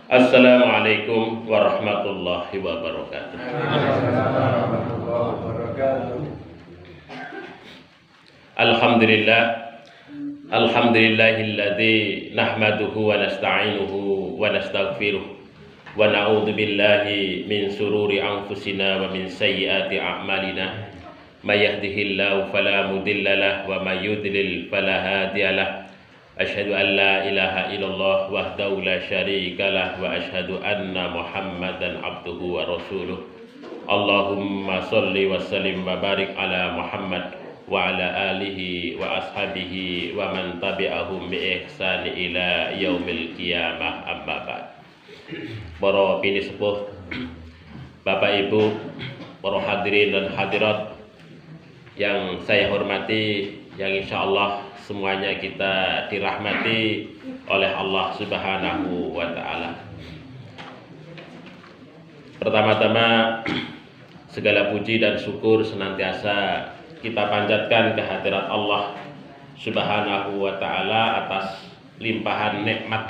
Assalamualaikum warahmatullahi wabarakatuh. Alhamdulillah, alhamdulillahilladzi nahmaduhu wa nasta'inuhu wa nastaghfiruh wa na'udzu billahi min sururi anfusina wa min sayyiati a'malina. May yahdihillahu fala mudhillalah wa may yudlil fala hadiyalah. Asyhadu an la ilaha illallah wahdahu la syarikalah wa asyhadu anna Muhammadan abduhu wa rasuluh. Allahumma sholli wa sallim wa barik ala Muhammad wa ala alihi wa ashabihi wa man tabi'ahum bi ihsan ila yaumil qiyamah, amma ba'd. Para pinisepuh, Bapak Ibu, para hadirin dan hadirat yang saya hormati, yang insyaallah semuanya kita dirahmati oleh Allah Subhanahu wa ta'ala. Pertama-tama, segala puji dan syukur senantiasa kita panjatkan kehadirat Allah Subhanahu wa ta'ala atas limpahan nikmat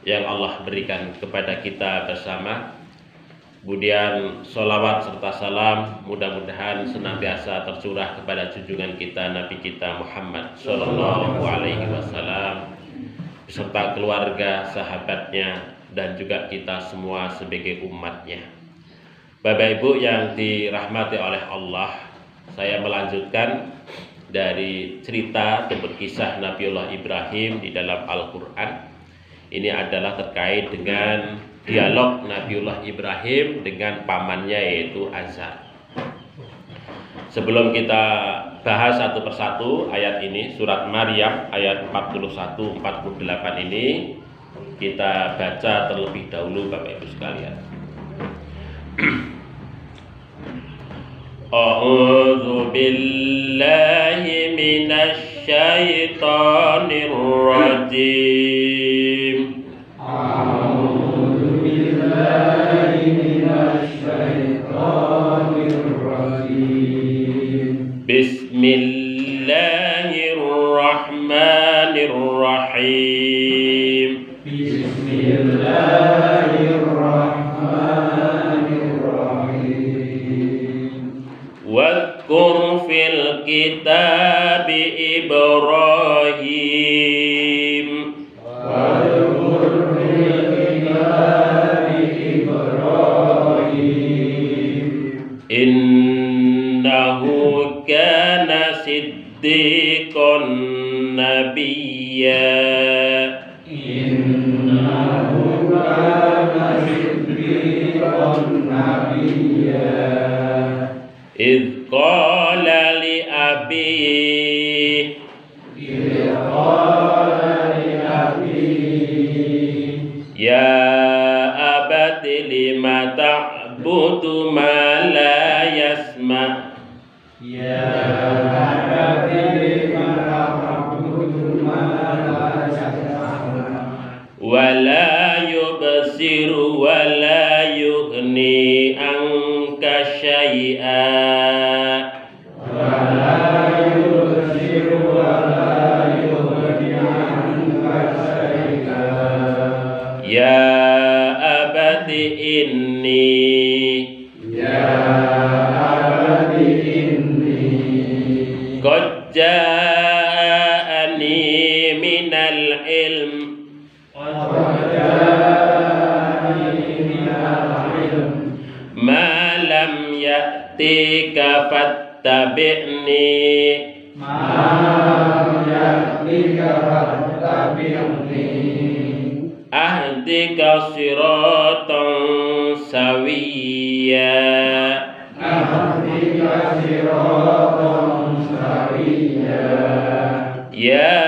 yang Allah berikan kepada kita bersama. Kemudian sholawat serta salam mudah-mudahan senantiasa tercurah kepada junjungan kita Nabi kita Muhammad Sallallahu Alaihi Wasallam beserta keluarga, sahabatnya, dan juga kita semua sebagai umatnya. Bapak Ibu yang dirahmati oleh Allah, saya melanjutkan dari cerita atau kisah Nabiullah Ibrahim di dalam Al-Quran. Ini adalah terkait dengan dialog Nabiullah Ibrahim dengan pamannya yaitu Azar. Sebelum kita bahas satu persatu ayat ini, surat Maryam ayat 41-48 ini kita baca terlebih dahulu Bapak Ibu sekalian. A'udzu billahi minasy syaithanir rajim. Bismillahirrahmanirrahim. Bismillahirrahmanirrahim. Wadhkur fil kitabi Ibrahim. Wadhkur fil kitabi Ibrahim. Innahu kana siddiqan nabiyya. Innahu kana siddiqan nabiyya. Idh qala li abihi. Idh qala li abihi. Ya abati lima ta'budu ma la yasma'. Ya abati lima ta'budu ma la yasma' wa la yubsiru wa la yughni anka syai'a. Wa la yubsiru wa la yughni anka syai'a. Ya abati inni. Ya abati inni. Qad ja'ani minal ilm. Qad ja'ani minal ilm. Ma lam ya'tika fattabi'ni. Ma lam ya'tika fattabi'ni. Ahdika siratan sawiyya. Ahdika siratan sawiyya. Ya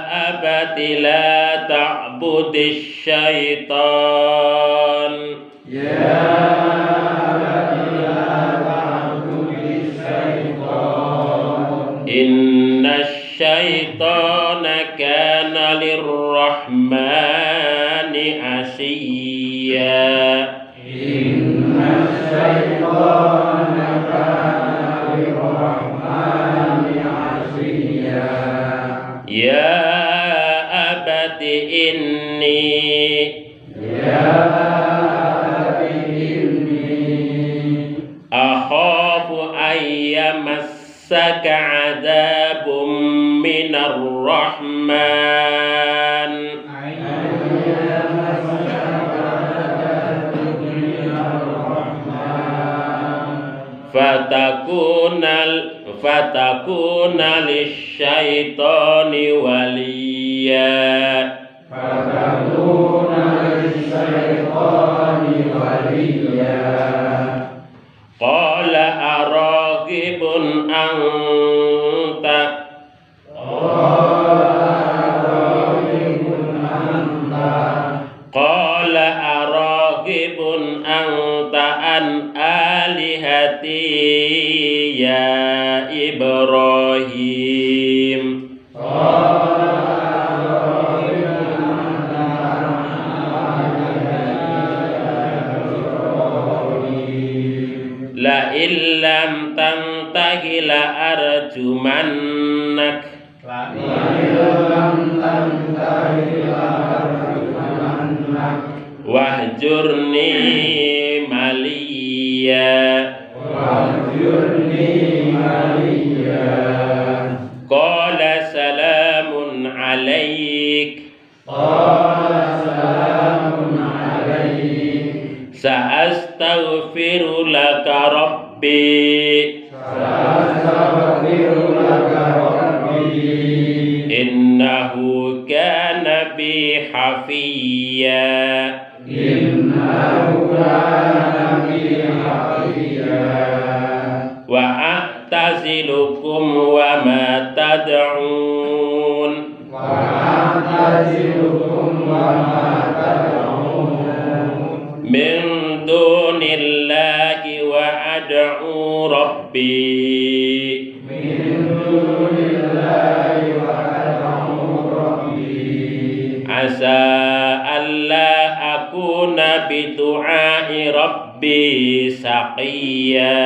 abati la ta'budish syaitan. Ya abati la ta'budish syaitan. Inna syaitana kana lirrahmani asiyya. Inna syaitana kana lirrahmani asiyya. Ya akhafu ayyamassaka adzabum minar rahman fatakuna lisyaitani waliya qala araghibun anta qala araghibun anta an alihati ya Ibrahim la illam tantahi la arjumannak wahjurni maliya qala salamun alaik sa'astaghfiru laka rabbi innahu kana bi hafiyya wa a'tazilukum wa ma tad'un min dunillahi wa ad'u rabbi asa alla akuna bidu'ai rabbi saqiya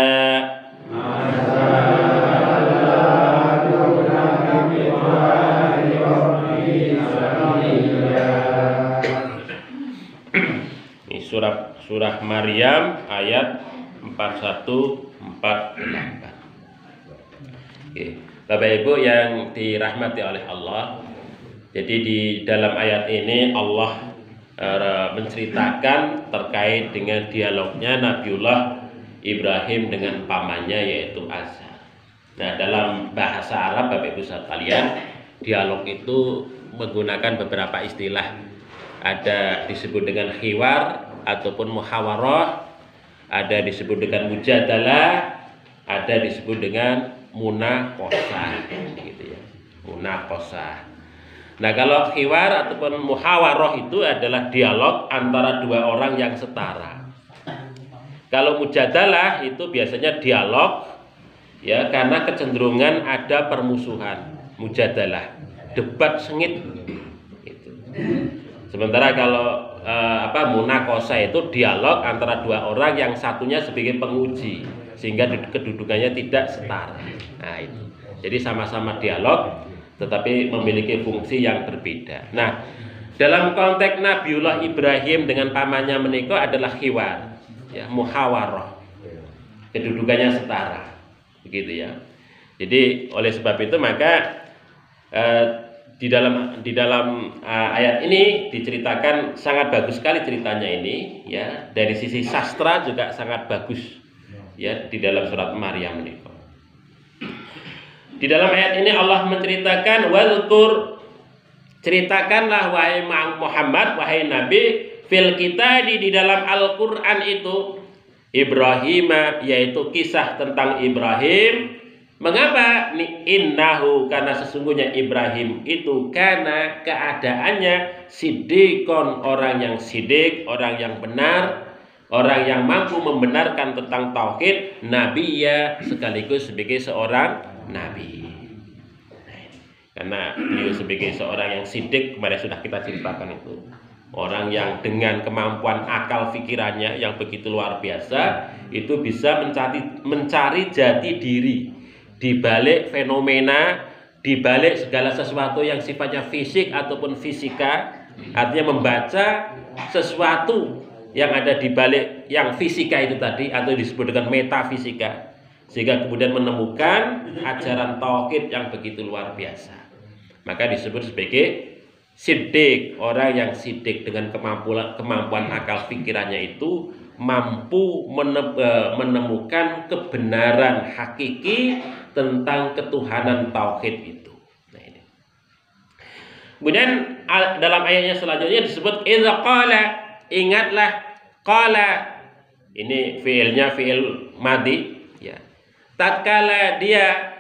Surah Maryam ayat 41-48. Oke. Bapak Ibu yang dirahmati oleh Allah, jadi di dalam ayat ini Allah menceritakan terkait dengan dialognya Nabiullah Ibrahim dengan pamannya yaitu Azar. Nah, dalam bahasa Arab Bapak Ibu sekalian, dialog itu menggunakan beberapa istilah. Ada disebut dengan khiwar ataupun muhawarah, ada disebut dengan mujadalah, ada disebut dengan munaqashah, gitu ya. Munaqashah. Nah, kalau khiwar ataupun muhawarah itu adalah dialog antara dua orang yang setara. Kalau mujadalah itu biasanya dialog ya karena kecenderungan ada permusuhan. Mujadalah, debat sengit gitu. Sementara kalau munaqashah itu dialog antara dua orang yang satunya sebagai penguji sehingga kedudukannya tidak setara. Nah, itu. Jadi sama-sama dialog tetapi memiliki fungsi yang berbeda. Nah, dalam konteks Nabiullah Ibrahim dengan pamannya menikah adalah khiwar, ya, muhawarah. Kedudukannya setara. Begitu ya. Jadi oleh sebab itu maka di dalam ayat ini diceritakan sangat bagus sekali ceritanya ini ya, dari sisi sastra juga sangat bagus ya di dalam surat Maryam ini. Di dalam ayat ini Allah menceritakan wadhkur, ceritakanlah wahai Muhammad, wahai Nabi, fil kitadi di dalam Al-Qur'an itu Ibrahim, yaitu kisah tentang Ibrahim. Mengapa? Innahu, karena sesungguhnya Ibrahim itu karena keadaannya siddiqon, orang yang siddiq, orang yang benar, orang yang mampu membenarkan tentang tauhid, nabiyya, sekaligus sebagai seorang nabi. Karena beliau sebagai seorang yang siddiq, kemarin sudah kita ceritakan itu, orang yang dengan kemampuan akal pikirannya yang begitu luar biasa, itu bisa mencari jati diri di balik fenomena, di balik segala sesuatu yang sifatnya fisik ataupun fisika, artinya membaca sesuatu yang ada di balik yang fisika itu tadi, atau disebut dengan metafisika, sehingga kemudian menemukan ajaran tauhid yang begitu luar biasa. Maka disebut sebagai siddiq. Orang yang siddiq dengan kemampuan akal pikirannya itu mampu menemukan kebenaran hakiki tentang ketuhanan tauhid itu. Nah, ini. Kemudian dalam ayatnya selanjutnya disebut idza qala, ingatlah, qala ini fiilnya fiil madhi ya. Tatkala dia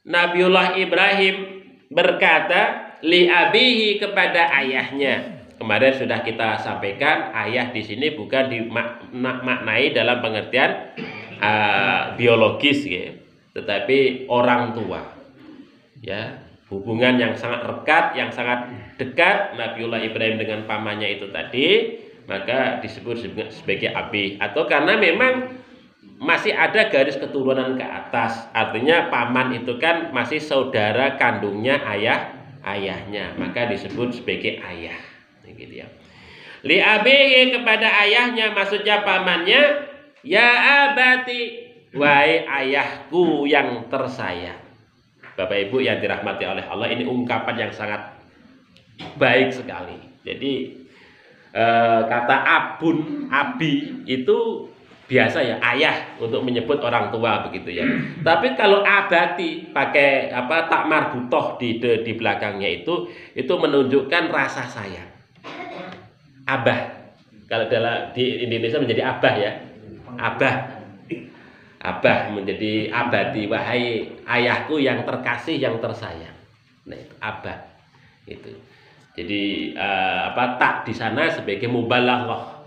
Nabiullah Ibrahim berkata li abihi, kepada ayahnya. Kemarin sudah kita sampaikan ayah di sini bukan dimaknai dalam pengertian biologis ya, tetapi orang tua. Ya, hubungan yang sangat rekat, yang sangat dekat Nabiullah Ibrahim dengan pamannya itu tadi, maka disebut sebagai abi, atau karena memang masih ada garis keturunan ke atas, artinya paman itu kan masih saudara kandungnya ayahnya, maka disebut sebagai ayah, gitu ya. Li abihi, kepada ayahnya, maksudnya pamannya, ya abati, wahai ayahku yang tersayang. Bapak Ibu yang dirahmati oleh Allah, ini ungkapan yang sangat baik sekali. Jadi kata abun, abi itu biasa ya, ayah untuk menyebut orang tua begitu ya. Tapi kalau abati pakai tak marbutoh di belakangnya itu menunjukkan rasa sayang. Abah, kalau di Indonesia menjadi abah ya, abah menjadi abadi, wahai ayahku yang terkasih yang tersayang. Nah, itu abah itu. Jadi tak di sana sebagai mubalaghah,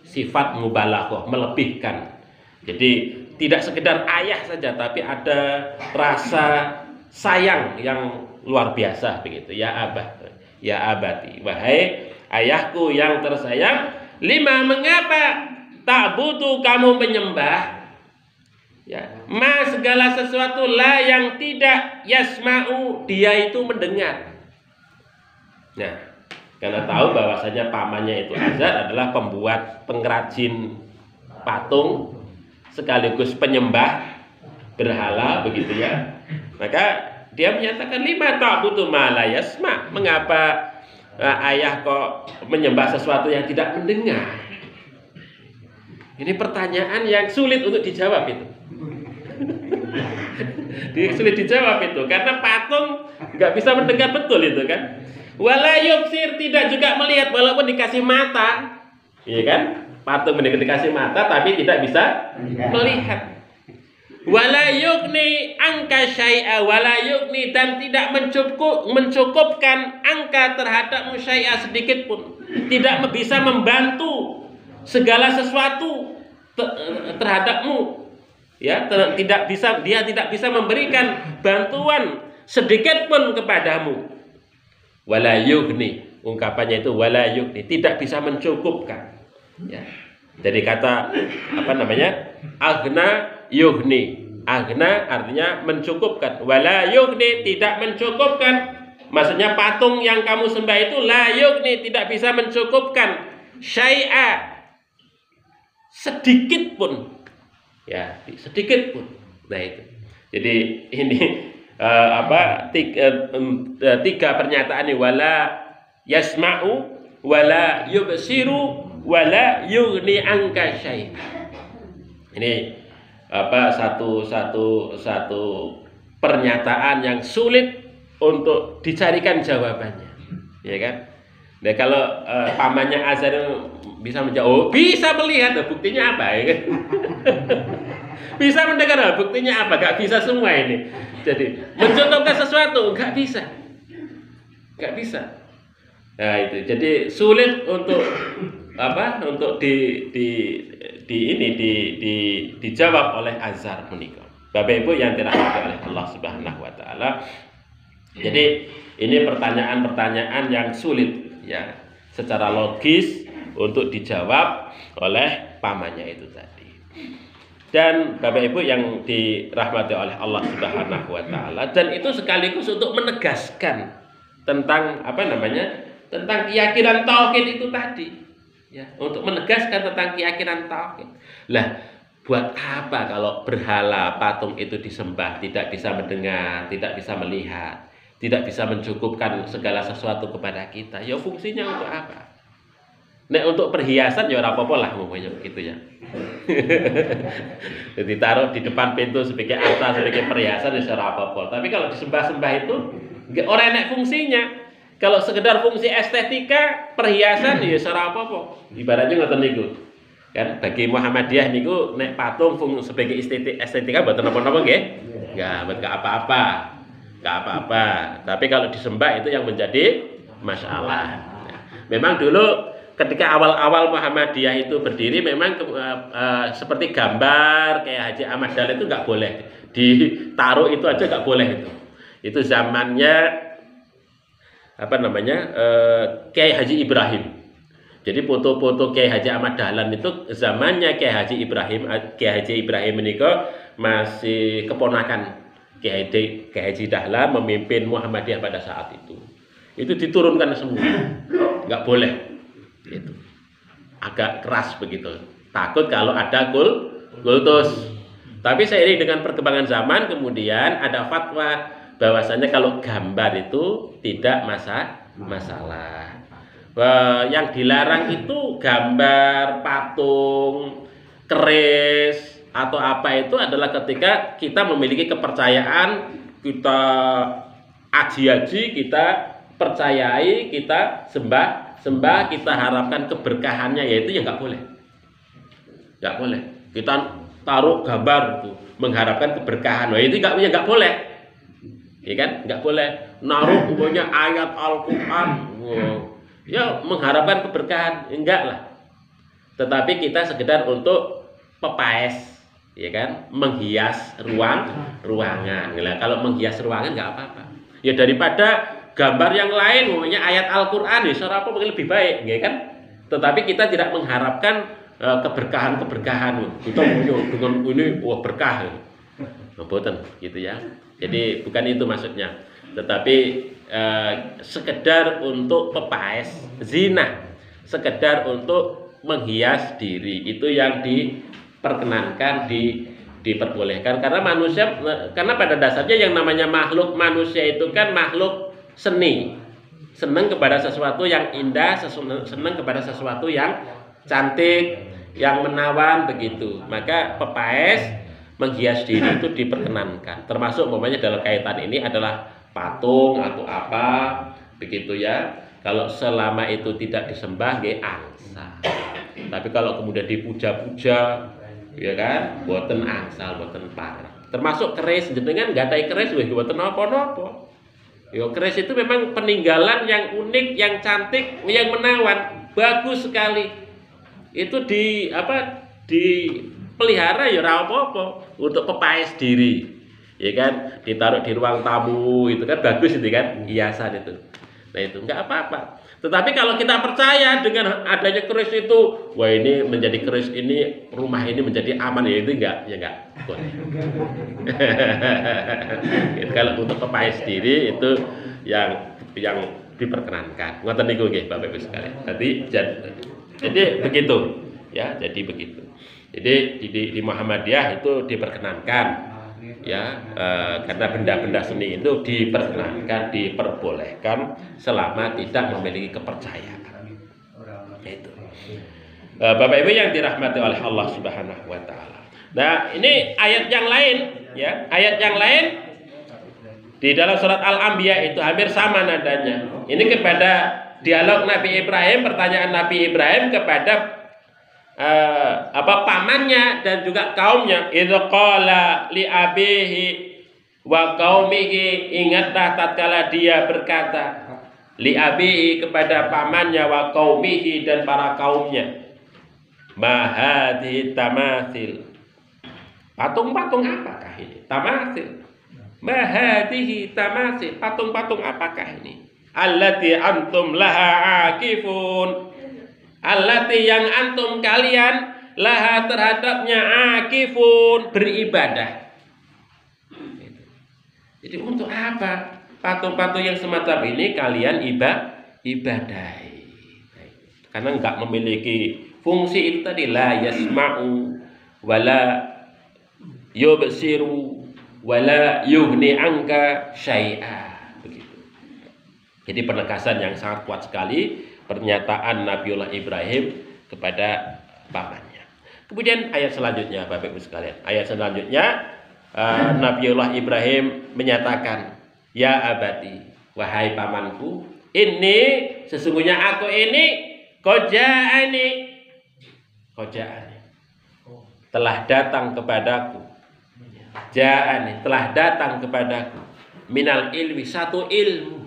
sifat mubalaghah, melebihkan. Jadi tidak sekedar ayah saja, tapi ada rasa sayang yang luar biasa begitu. Ya abah, ya abadi, wahai ayahku yang tersayang, lima, mengapa tak butuh kamu menyembah ya, ma, segala sesuatu, la, yang tidak, yasma'u, dia itu mendengar. Nah, karena tahu bahwasanya pamannya itu Azar adalah pembuat, pengrajin patung sekaligus penyembah berhala begitu ya, maka dia menyatakan lima ta'budu ma la yasma', mengapa ayah kok menyembah sesuatu yang tidak mendengar? Ini pertanyaan yang sulit untuk dijawab itu. Sulit dijawab itu karena patung nggak bisa mendengar betul itu kan. Wala yubsir, tidak juga melihat walaupun dikasih mata, iya kan? Patung dikasih mata tapi tidak bisa melihat. Wala yughni angka syai'a, wala yughni, dan tidak mencukupkan angka terhadapmu syai'a, sedikit pun. Tidak bisa membantu segala sesuatu terhadapmu. Ya, dia tidak bisa memberikan bantuan sedikit pun kepadamu. Wala yughni, ungkapannya itu wala yughni, tidak bisa mencukupkan. Ya. Jadi kata aghna yughni. Aghna artinya mencukupkan. Wala yughni, tidak mencukupkan. Maksudnya patung yang kamu sembah itu la yughni, tidak bisa mencukupkan syai'a, sedikit pun. Ya, sedikit pun. Nah itu. Jadi ini tiga pernyataan ini, wala yasma'u, wala yubsiru, wala yughni anka syai'a. Ini satu pernyataan yang sulit untuk dicarikan jawabannya, ya kan? Nah, kalau pamannya Azar bisa menjawab, bisa melihat, buktinya apa ya kan? Bisa mendengar, buktinya apa? Gak bisa semua ini. Jadi mencontohkan sesuatu nggak bisa. Nah itu, jadi sulit untuk untuk dijawab oleh Azar menikah. Bapak Ibu yang dirahmati oleh Allah Subhanahu wa taala. Jadi ini pertanyaan-pertanyaan yang sulit ya secara logis untuk dijawab oleh pamannya itu tadi. Dan Bapak Ibu yang dirahmati oleh Allah Subhanahu wa taala, dan itu sekaligus untuk menegaskan tentang tentang keyakinan tauhid itu tadi. Ya, untuk menegaskan tentang keyakinan tauhid. Lah, buat apa kalau berhala patung itu disembah, tidak bisa mendengar, tidak bisa melihat, tidak bisa mencukupkan segala sesuatu kepada kita? Ya fungsinya untuk apa? Nek untuk perhiasan ya ora apa-apa lah ngomongnya gitu ya. Jadi taruh di depan pintu sebagai altar, sebagai perhiasan ya ora apa-apa. Tapi kalau disembah-sembah itu nggak ora enek fungsinya. Kalau sekedar fungsi estetika, perhiasan ya ora apa-apa. Ibaratnya ngoten niku. Kan bagi Muhammadiyah niku nek patung sebagai estetika mboten napa-napa nggih. Enggak apa-apa. Enggak apa-apa. Tapi kalau disembah itu yang menjadi masalah. Memang dulu ketika awal-awal Muhammadiyah itu berdiri memang seperti gambar kayak Haji Ahmad Dahlan itu nggak boleh ditaruh, itu aja nggak boleh itu zamannya apa namanya Kiai Haji Ibrahim. Jadi foto-foto Kiai Haji Ahmad Dahlan itu zamannya Kiai Haji Ibrahim ini kok masih keponakan Kiai Haji Dahlan memimpin Muhammadiyah pada saat itu diturunkan semua, nggak boleh. Itu agak keras begitu, takut kalau ada kultus. Tapi seiring dengan perkembangan zaman kemudian ada fatwa bahwasanya kalau gambar itu tidak masalah. Yang dilarang itu gambar, patung, keris atau apa itu adalah ketika kita memiliki kepercayaan, kita aji-aji, kita percayai, kita sembah, kita harapkan keberkahannya, yaitu ya nggak boleh. Nggak boleh. Kita taruh gambar itu mengharapkan keberkahan, itu nggak boleh. Ya kan? Nggak boleh. Naruh pokoknya ayat Al-Qur'an. Ya mengharapkan keberkahan, enggak lah. Tetapi kita sekedar untuk pepaes, ya kan? Menghias ruangan. Nah, kalau menghias ruangan nggak apa-apa. Ya daripada gambar yang lain, umumnya ayat Al-Qur'an, ya apa lebih baik, ya kan? Tetapi kita tidak mengharapkan keberkahan-keberkahan. Kita dengan ini wah berkah. Boten gitu ya. Jadi bukan itu maksudnya. Tetapi sekedar untuk pepaes, zina, sekedar untuk menghias diri, itu yang diperkenankan, diperbolehkan karena manusia, karena pada dasarnya yang namanya makhluk manusia itu kan makhluk seni, senang kepada sesuatu yang indah, senang kepada sesuatu yang cantik, yang menawan begitu. Maka pepaes, menghias diri itu diperkenankan. Termasuk umpamanya dalam kaitan ini adalah patung atau apa begitu ya. Kalau selama itu tidak disembah nggih angsa. Tapi kalau kemudian dipuja-puja, ya kan, boten angsal, boten parah. Termasuk keris, jenengan gadai keris wis boten napa-napa. Yo, keris itu memang peninggalan yang unik, yang cantik, yang menawan, bagus sekali. Itu dipelihara ya ora apa-apa untuk pepaes diri. Ya kan, ditaruh di ruang tamu itu kan bagus itu kan, hiasan itu. Nah, itu enggak apa-apa. Tetapi kalau kita percaya dengan adanya keris itu, wah ini menjadi keris ini, rumah ini menjadi aman, ya itu enggak boleh. Kalau untuk pepaes diri itu yang diperkenankan. Ngoten niku nggih Bapak Ibu sekalian. Jadi begitu ya, jadi begitu. Jadi di Muhammadiyah itu diperkenankan ya, karena benda-benda seni itu diperkenankan, diperbolehkan selama tidak memiliki kepercayaan. Itu. Bapak Ibu yang dirahmati oleh Allah Subhanahu wa taala. Nah, ini ayat yang lain ya, ayat yang lain di dalam surat Al-Anbiya itu hampir sama nadanya. Ini kepada dialog Nabi Ibrahim, pertanyaan Nabi Ibrahim kepada pamannya dan juga kaumnya. Idza qala li abihi wa qaumihi, ingatlah tatkala dia berkata li abihi kepada pamannya, wa qaumihi dan para kaumnya, ma hadhihi tamathil, patung-patung apakah ini? Tamathil, ma hadhihi tamathil, patung-patung apakah ini? Allati antum laha akifun, allati yang antum kalian laha terhadapnya akifun, beribadah. Jadi untuk apa patung-patung yang semacam ini kalian ibadahi? karena enggak memiliki fungsi itu tadi, la yasma'u wala yubsiru wala yughni anka syai'a, begitu. Jadi penegasan yang sangat kuat sekali pernyataan Nabiullah Ibrahim kepada pamannya. Kemudian ayat selanjutnya, Bapak Ibu sekalian, ayat selanjutnya Nabiullah Ibrahim menyatakan, ya abati, wahai pamanku, ini sesungguhnya aku ini Koja'ani telah datang kepadaku, ja'ani telah datang kepadaku, minal ilmi satu ilmu,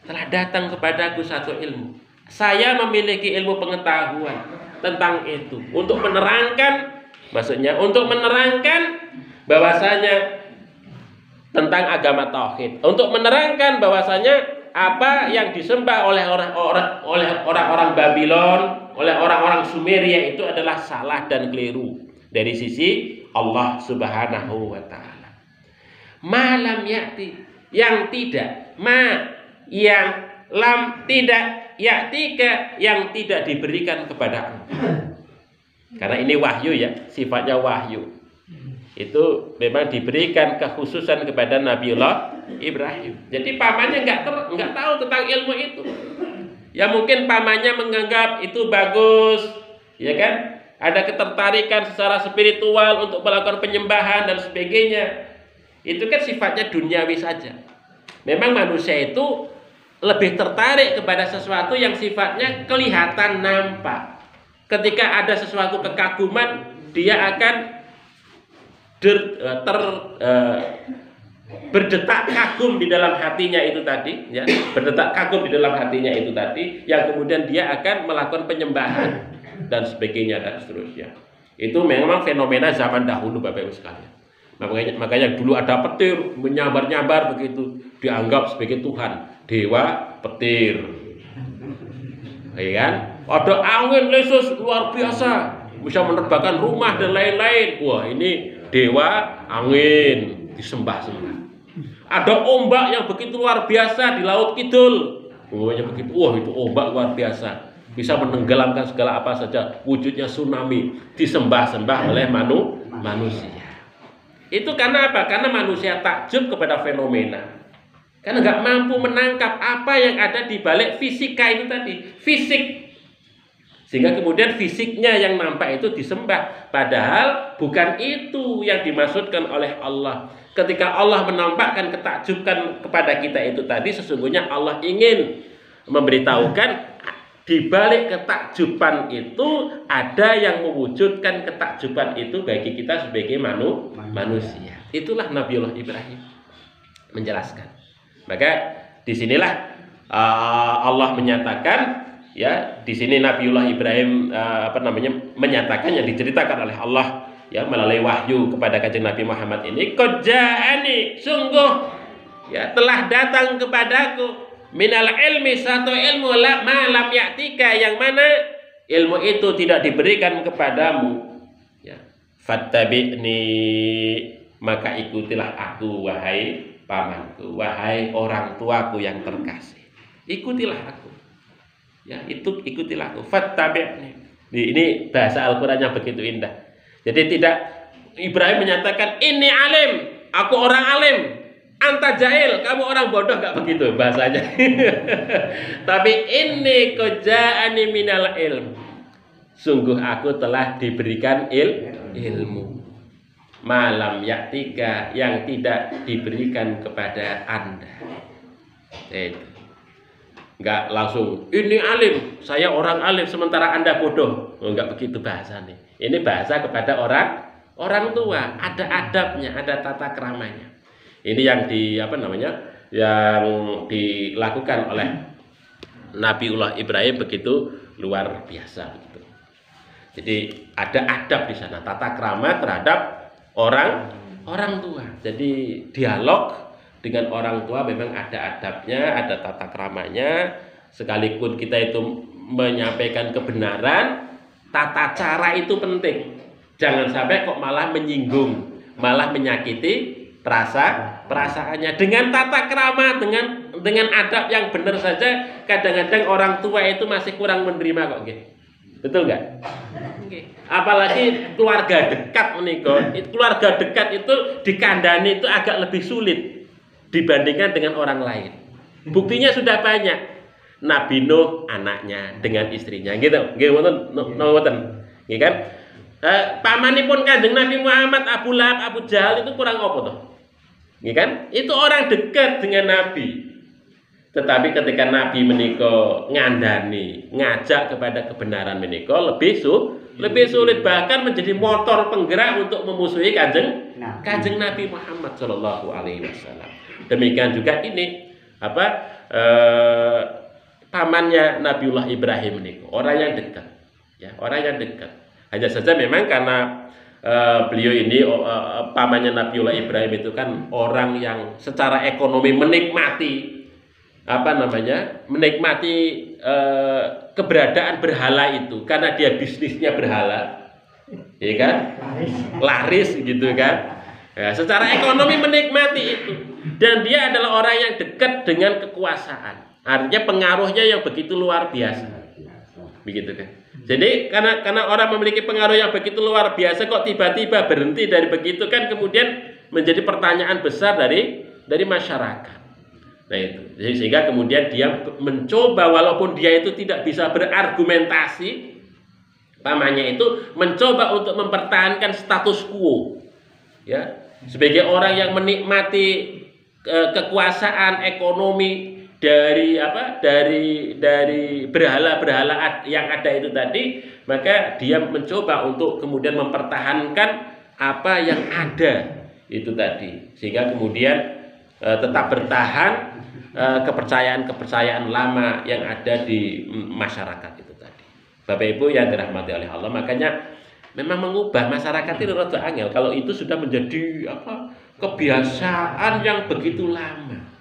telah datang kepadaku satu ilmu. Saya memiliki ilmu pengetahuan tentang itu, untuk menerangkan, maksudnya untuk menerangkan bahwasanya tentang agama tauhid, untuk menerangkan bahwasanya apa yang disembah oleh orang-orang Babylon, oleh orang-orang Sumeria itu adalah salah dan keliru dari sisi Allah Subhanahu wa taala. Malam yakti, yang tidak, yang lam tidak, yaktika yang tidak diberikan kepada engkau. Karena ini wahyu ya, sifatnya wahyu. Itu memang diberikan kekhususan kepada Nabiullah Ibrahim. Jadi pamannya nggak tahu tentang ilmu itu. Ya mungkin pamannya menganggap itu bagus, ya kan? Ada ketertarikan secara spiritual untuk melakukan penyembahan dan sebagainya. Itu kan sifatnya duniawi saja. Memang manusia itu lebih tertarik kepada sesuatu yang sifatnya kelihatan, nampak. Ketika ada sesuatu kekaguman, dia akan berdetak kagum di dalam hatinya itu tadi, ya, berdetak kagum di dalam hatinya itu tadi, yang kemudian dia akan melakukan penyembahan dan sebagainya dan seterusnya. Itu memang fenomena zaman dahulu, Bapak Ibu sekalian. Makanya dulu ada petir menyambar-nyambar begitu, dianggap sebagai Tuhan, dewa petir, ya kan? Ada angin lesus luar biasa, bisa menerbangkan rumah dan lain-lain. Wah, ini dewa angin, disembah-sembah. Ada ombak yang begitu luar biasa di laut kidul. Pokoknya begitu. Wah, itu ombak luar biasa, bisa menenggelamkan segala apa saja. Wujudnya tsunami, disembah-sembah oleh manusia. Itu karena apa? Karena manusia takjub kepada fenomena. Karena nggak mampu menangkap apa yang ada di balik fisika itu tadi, fisik. Sehingga kemudian fisiknya yang nampak itu disembah. Padahal bukan itu yang dimaksudkan oleh Allah. Ketika Allah menampakkan ketakjuban kepada kita itu tadi, sesungguhnya Allah ingin memberitahukan di balik ketakjuban itu ada yang mewujudkan ketakjuban itu bagi kita sebagai manusia. Itulah Nabiullah Ibrahim menjelaskan. Maka disinilah Allah menyatakan, ya, di sini Nabiullah Ibrahim menyatakan yang diceritakan oleh Allah, ya, melalui wahyu kepada kanjeng Nabi Muhammad ini, Qadja'ani, sungguh ya telah datang kepadaku, minal ilmi, satu ilmu, malam yaktika, yang mana ilmu itu tidak diberikan kepadamu, ya. Fattabi'ni, maka ikutilah aku, wahai pamanku, wahai orang tuaku yang terkasih, ikutilah aku. Ya, itu ikutilah aku. Fattabi'ni. Ini bahasa Al-Qur'annya begitu indah. Jadi tidak Ibrahim menyatakan ini alim, aku orang alim, anta jahil, kamu orang bodoh, enggak begitu bahasanya. Tapi ini qadja'ani minal ilm. Sungguh aku telah diberikan ilmu. Malam yaktika, yang tidak diberikan kepada Anda. Itu. Enggak langsung ini alim, saya orang alim sementara Anda bodoh. Enggak begitu bahasanya. Ini bahasa kepada orang tua, ada adabnya, ada tata keramanya. Ini yang yang dilakukan oleh Nabiullah Ibrahim begitu luar biasa begitu. Jadi ada adab di sana, tata krama terhadap orang tua. Jadi dialog dengan orang tua memang ada adabnya, ada tata keramanya. Sekalipun kita itu menyampaikan kebenaran, tata cara itu penting. Jangan sampai kok malah menyinggung, malah menyakiti perasaannya dengan tata krama, dengan adab yang benar saja. Kadang-kadang orang tua itu masih kurang menerima kok, nggih. Betul nggak? Apalagi keluarga dekat menika. Keluarga dekat itu dikandani itu agak lebih sulit dibandingkan dengan orang lain. Buktinya sudah banyak. Nabi Nuh anaknya dengan istrinya, gitu. Nggih wonten nonton, nggih kan? Pamanipun Kanjeng Nabi Muhammad Abu Lahab, Abu Jahal itu kurang apa toh? Nggih kan? Itu orang dekat dengan Nabi. Tetapi ketika Nabi menika ngandani, ngajak kepada kebenaran menika lebih sulit, bahkan menjadi motor penggerak untuk memusuhi Kanjeng Nabi Muhammad Shallallahu Alaihi Wasallam. Demikian juga ini pamannya Nabiullah Ibrahim menika, orang yang dekat, ya, orang yang dekat. Hanya saja memang karena beliau ini pamannya Nabiullah Ibrahim itu kan orang yang secara ekonomi menikmati keberadaan berhala itu, karena dia bisnisnya berhala, ya kan, laris gitu kan. Ya, secara ekonomi menikmati itu, dan dia adalah orang yang dekat dengan kekuasaan. Artinya pengaruhnya yang begitu luar biasa, begitu kan. Jadi karena orang memiliki pengaruh yang begitu luar biasa, kok tiba-tiba berhenti dari begitu kan, kemudian menjadi pertanyaan besar dari masyarakat. Nah itu, sehingga kemudian dia mencoba, walaupun dia itu tidak bisa berargumentasi, pamannya itu mencoba untuk mempertahankan status quo, ya, sebagai orang yang menikmati kekuasaan ekonomi dari berhala-berhala yang ada itu tadi, maka dia mencoba untuk kemudian mempertahankan apa yang ada itu tadi, sehingga kemudian tetap bertahan kepercayaan lama yang ada di masyarakat itu tadi. Bapak Ibu yang dirahmati oleh Allah, makanya memang mengubah masyarakat itu rada angel kalau itu sudah menjadi kebiasaan yang begitu lama.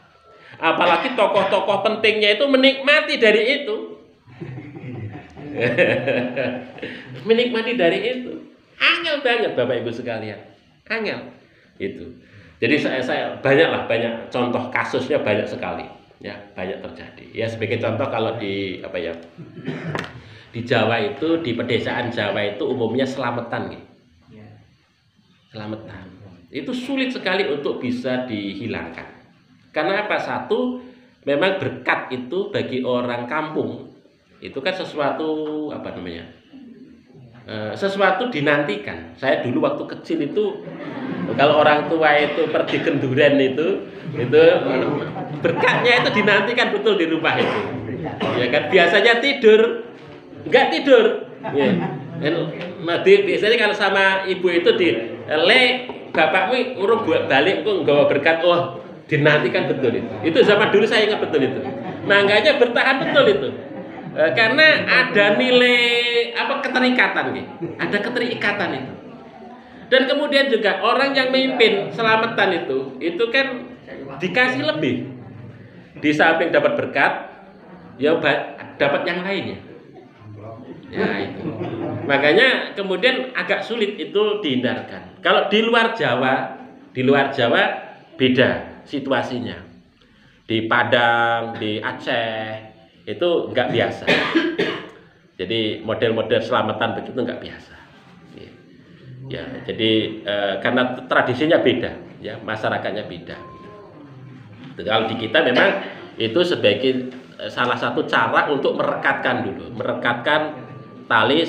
Apalagi tokoh-tokoh pentingnya itu menikmati dari itu. Menikmati dari itu. Angel banget Bapak Ibu sekalian. Angel. Itu. Jadi saya banyak contoh kasusnya, banyak sekali. Ya, banyak terjadi. Ya, sebagai contoh kalau di di Jawa itu, di pedesaan Jawa itu umumnya selamatan gitu. Selamatan. Itu sulit sekali untuk bisa dihilangkan. Karena apa? Satu, memang berkat itu bagi orang kampung itu kan sesuatu sesuatu dinantikan. Saya dulu waktu kecil itu, kalau orang tua itu pergi kenduren itu berkatnya itu dinantikan betul di rumah itu. Ya kan, biasanya enggak tidur. Ya. Biasanya kalau sama ibu itu bapakmu urung balik kok nggawa berkat, dinantikan betul itu. Itu zaman dulu saya ingat betul itu. Makanya bertahan betul itu. Karena ada nilai keterikatan gitu. Ada keterikatan itu. Dan kemudian juga orang yang memimpin selamatan itu kan dikasih lebih. Di samping dapat berkat, ya dapat yang lainnya. Ya itu. Makanya kemudian agak sulit itu dihindarkan. Kalau di luar Jawa beda situasinya. Di Padang, di Aceh itu nggak biasa. Jadi model-model selamatan begitu nggak biasa. Ya, jadi karena tradisinya beda, ya, masyarakatnya beda. Kalau di kita memang itu sebagai salah satu cara untuk merekatkan tali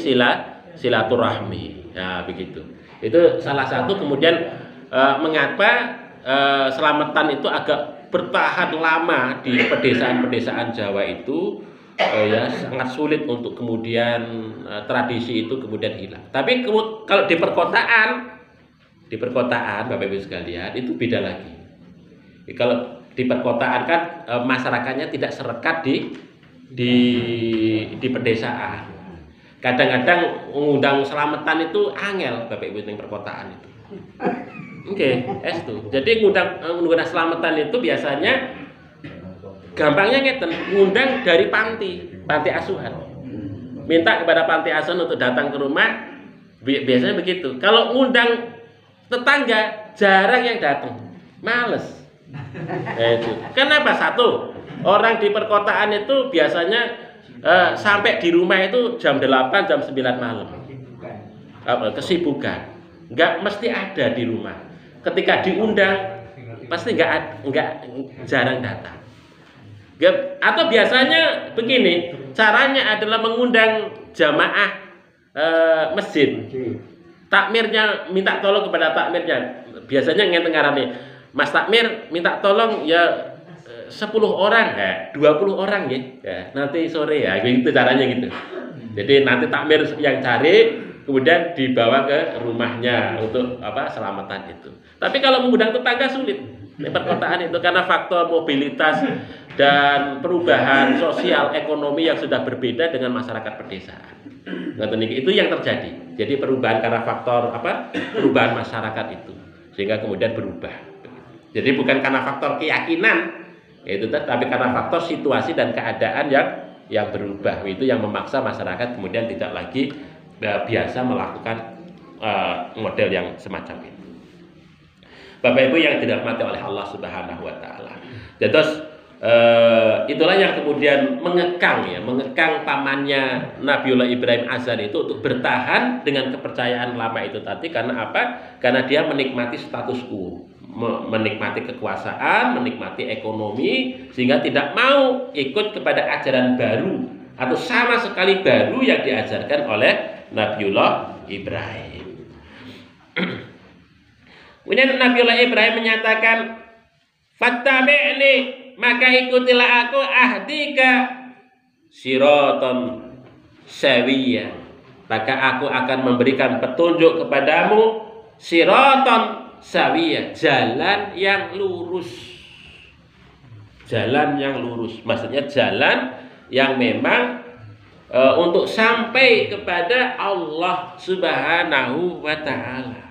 silaturahmi. Ya, begitu. Itu salah satu. Kemudian mengapa selamatan itu agak bertahan lama di pedesaan-pedesaan Jawa itu, ya, sangat sulit untuk kemudian tradisi itu kemudian hilang. Tapi kalau di perkotaan Bapak Ibu sekalian itu beda lagi. Kalau di perkotaan kan masyarakatnya tidak serekat di pedesaan. Kadang-kadang mengundang selamatan itu angel Bapak Ibu di perkotaan itu. Oke, jadi ngundang selamatan itu biasanya gampangnya ngundang dari panti asuhan. Minta kepada panti asuhan untuk datang ke rumah, biasanya begitu. Kalau ngundang tetangga jarang yang datang. Males. Itu. Kenapa? Satu, orang di perkotaan itu biasanya sampai di rumah itu jam 8, jam 9 malam. Kesibukan. Nggak mesti ada di rumah. Ketika diundang pasti jarang datang. Atau biasanya begini, caranya adalah mengundang jamaah masjid. Takmirnya minta tolong kepada takmirnya. Biasanya ngenten ngarane, Mas takmir minta tolong ya 10 orang, 20 orang ya. Nanti sore ya, gitu caranya gitu. Jadi nanti takmir yang cari, kemudian dibawa ke rumahnya untuk selamatan itu. Tapi kalau mengundang tetangga sulit di perkotaan itu karena faktor mobilitas dan perubahan sosial ekonomi yang sudah berbeda dengan masyarakat pedesaan. Itu yang terjadi. Jadi perubahan karena faktor perubahan masyarakat itu sehingga kemudian berubah. Jadi bukan karena faktor keyakinan itu, tapi karena faktor situasi dan keadaan yang berubah itu yang memaksa masyarakat kemudian tidak lagi biasa melakukan model yang semacam itu. Bapak Ibu yang dirahmati oleh Allah Subhanahu wa taala. Terus itulah yang kemudian mengekang pamannya Nabiullah Ibrahim Azhar itu untuk bertahan dengan kepercayaan lama itu tadi. Karena apa? Karena dia menikmati status quo, menikmati kekuasaan, menikmati ekonomi, sehingga tidak mau ikut kepada ajaran baru atau sama sekali baru yang diajarkan oleh Nabiullah Ibrahim. Kemudian Nabiullah Ibrahim menyatakan, "Fattabi'ni, maka ikutilah aku, ahdika siraton sawiyya, maka aku akan memberikan petunjuk kepadamu siraton sawiyya, jalan yang lurus." Jalan yang lurus, maksudnya jalan yang memang untuk sampai kepada Allah Subhanahu wa taala.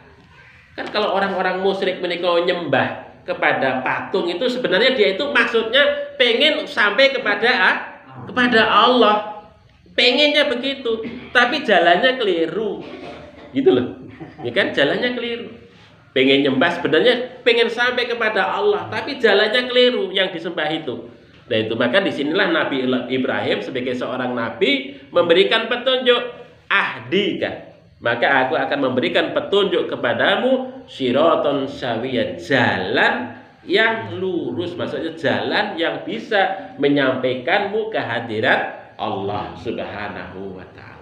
Kan kalau orang-orang musyrik menikah nyembah kepada patung itu sebenarnya dia itu maksudnya pengen sampai kepada Allah. Pengennya begitu, tapi jalannya keliru. Gitu loh. Ya kan jalannya keliru. Pengen nyembah sebenarnya pengen sampai kepada Allah, tapi jalannya keliru yang disembah itu. Nah itu maka disinilah Nabi Ibrahim sebagai seorang nabi memberikan petunjuk, ahdika, maka aku akan memberikan petunjuk kepadamu siraton sawiyya, jalan yang lurus, maksudnya jalan yang bisa menyampaikanmu ke hadirat Allah Subhanahu wa taala.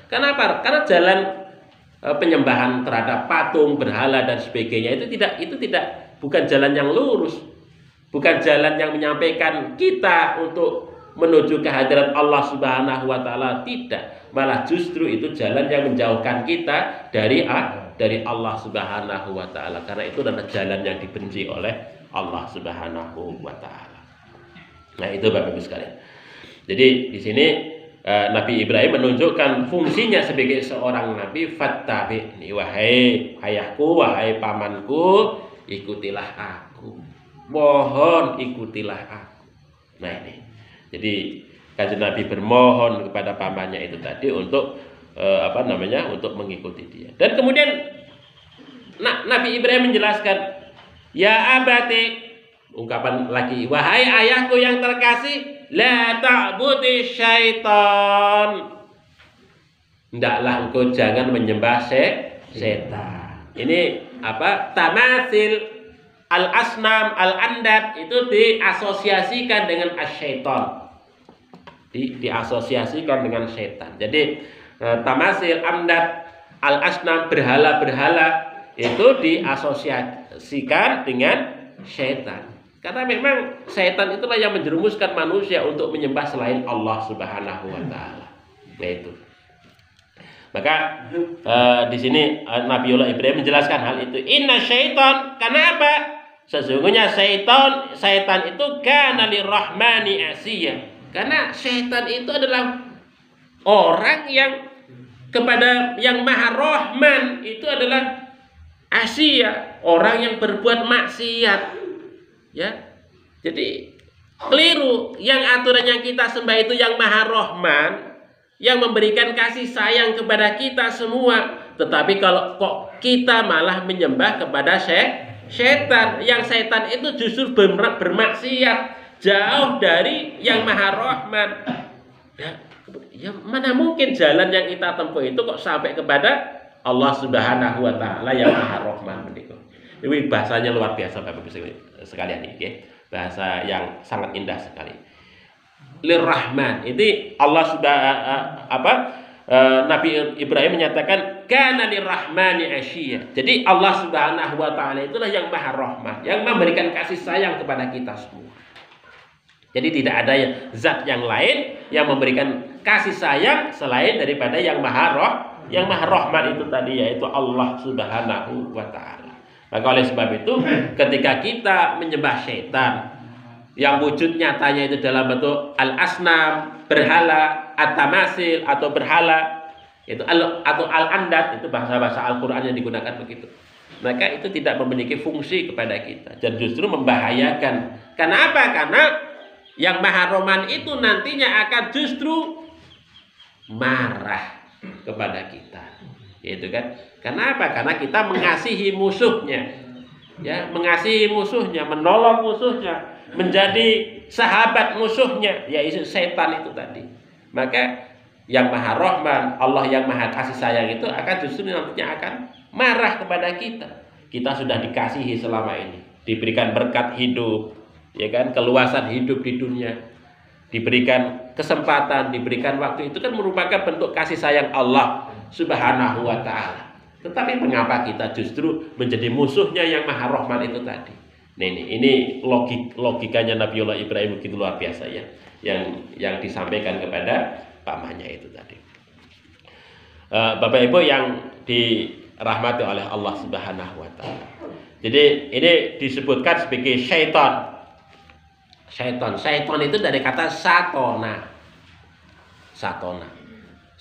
Kenapa? Karena jalan penyembahan terhadap patung, berhala dan sebagainya itu bukan jalan yang lurus. Bukan jalan yang menyampaikan kita untuk menuju kehadiran Allah Subhanahu wa taala, tidak. Malah justru itu jalan yang menjauhkan kita dari Allah Subhanahu wa taala. Karena itu adalah jalan yang dibenci oleh Allah Subhanahu wa taala. Nah, itu Bapak Ibu sekalian. Jadi di sini Nabi Ibrahim menunjukkan fungsinya sebagai seorang nabi. Fattabi'ni, wahai ayahku, wahai pamanku, ikutilah aku. Mohon ikutilah aku. Nah ini, jadi Kanjeng Nabi bermohon kepada pamannya itu tadi untuk untuk mengikuti dia. Dan kemudian Nabi Ibrahim menjelaskan, ya abati, ungkapan lagi, wahai ayahku yang terkasih, la ta'budi syaitan. Hendaklah engkau jangan menyembah setan. Ini tamasil al-asnam, al-andad itu diasosiasikan dengan asyaiton. Diasosiasikan dengan setan. Jadi tamasil, amdad, al-asnam, berhala-berhala itu diasosiasikan dengan setan. Karena memang setan itulah yang menjerumuskan manusia untuk menyembah selain Allah Subhanahu wa taala. Nah itu. Maka di sini Nabiullah Ibrahim menjelaskan hal itu. Inna syaitan, karena apa? Sesungguhnya syaitan itu kana lirrahmani asiyya. Karena syaitan itu adalah orang yang kepada yang Maha Rahman itu adalah asiyya, orang yang berbuat maksiat. Ya. Jadi keliru. Yang aturan yang kita sembah itu yang Maha Rahman, yang memberikan kasih sayang kepada kita semua. Tetapi kalau kok kita malah menyembah kepada setan. Yang setan itu justru bermaksiat, jauh dari yang Maha Rahman. Ya mana mungkin jalan yang kita tempuh itu kok sampai kepada Allah Subhanahu wa taala yang Maha Rahman menika. Ini bahasanya luar biasa Bapak Ibu sekalian ini, bahasa yang sangat indah sekali. Lirrahman. Ini Allah sudah Nabi Ibrahim menyatakan kana lirrahmani asyiya. Jadi Allah Subhanahu wa taala itulah yang Maha Rahman, yang memberikan kasih sayang kepada kita semua. Jadi tidak ada zat yang lain yang memberikan kasih sayang selain daripada yang Maha Rahman itu tadi, yaitu Allah Subhanahu wa taala. Maka oleh sebab itu ketika kita menyembah setan yang wujud nyatanya itu dalam bentuk al-asnam, berhala, at-tamasil atau berhala, itu atau al-andat, itu bahasa-bahasa Al-Qur'an yang digunakan begitu. Maka itu tidak memiliki fungsi kepada kita dan justru membahayakan. Kenapa? Karena yang Maha Rahman itu nantinya akan justru marah kepada kita. Yaitu kan? Kenapa? Karena kita mengasihi musuhnya. Ya, mengasihi musuhnya, menolong musuhnya, menjadi sahabat musuhnya, yaitu setan itu tadi. Maka yang Maha Rahman, Allah yang Maha kasih sayang itu akan justru nantinya akan marah kepada kita. Kita sudah dikasihi selama ini, diberikan berkat hidup, ya kan, keluasan hidup di dunia, diberikan kesempatan, diberikan waktu, itu kan merupakan bentuk kasih sayang Allah Subhanahu wa taala. Tetapi mengapa kita justru menjadi musuhnya yang Maha Rahman itu tadi? Nah, ini logikanya Nabiullah Ibrahim begitu luar biasa ya, yang disampaikan kepada pamannya itu tadi. Bapak Ibu yang dirahmati oleh Allah Subhanahu wa taala. Jadi ini disebutkan sebagai syaitan. Syaitan itu dari kata satona.